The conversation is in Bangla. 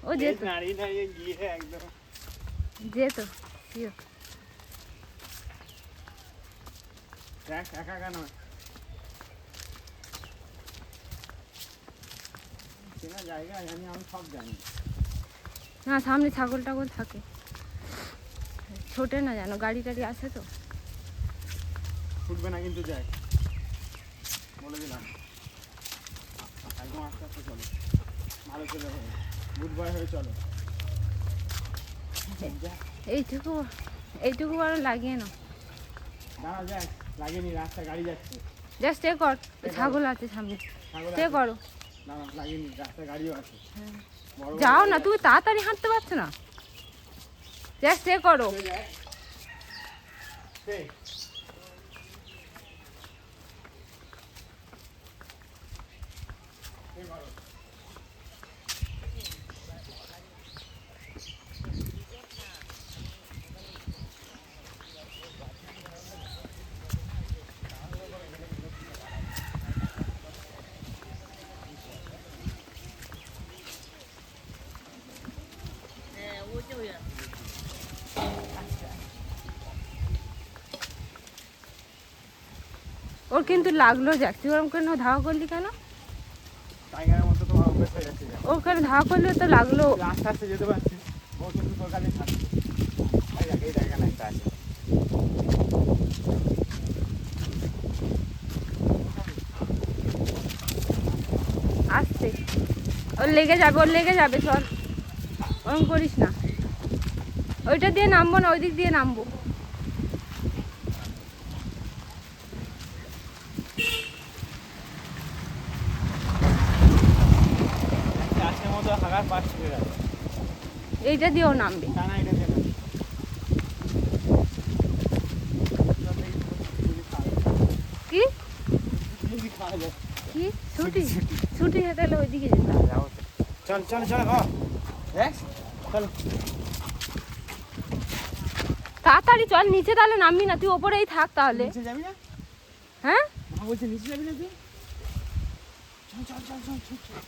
ও যেত যেত না, সামনে ছাগল টাগল থাকে, ছোটে না জানো, গাড়ি টাড়ি আসে তো। ফুটবে না কিন্তু, যাক বলে দিলাম, একদম আস্তে আস্তে চলো, ভালো চলে হবে, বুধবার হয়ে চলো। এইটুকু আরো লাগিয়ে নাও। দাঁড়া, যাক লাগেনি, রাস্তা গাড়ি যাচ্ছে। জাস্ট স্টে কর, ছাগল আছে সামনে, স্টে করো। না লাগেনি, রাস্তা গাড়িও আছে। যাও না, তুমি তাড়াতাড়ি হাঁটতে পারছো না, জাস্ট স্টে করো। ওর কিন্তু লাগলো, যাচ্ছি ওরকম কেন ধাওয়া করলি কেন? টাইগারের মতো তোমার অভ্যেস হয়ে যাচ্ছে। ওখানে ধাওয়া করলে তো লাগলো। আস্তে আস্তে যেতে পারছি, ও কিন্তু তোর কাছে থাকছে। এই জায়গা না, একটা আছে। আসছে, ওর লেগে যাবে, চল ওরকম করিস না। ওইটা দিয়ে নামবো না, ওই দিক দিয়ে নামবো। এইটা দিয়েও নামবে। কি কি ছুটি তাহলে ওইদিকে যেতে। চল চল চল, চলো তাড়াতাড়ি চল নিচে, তাহলে নামবি না, তুই ওপরেই থাক তাহলে। নিচে যাবি না? হ্যাঁ বলছে নিচে যাবি না তুই? চল চল চল চল চল।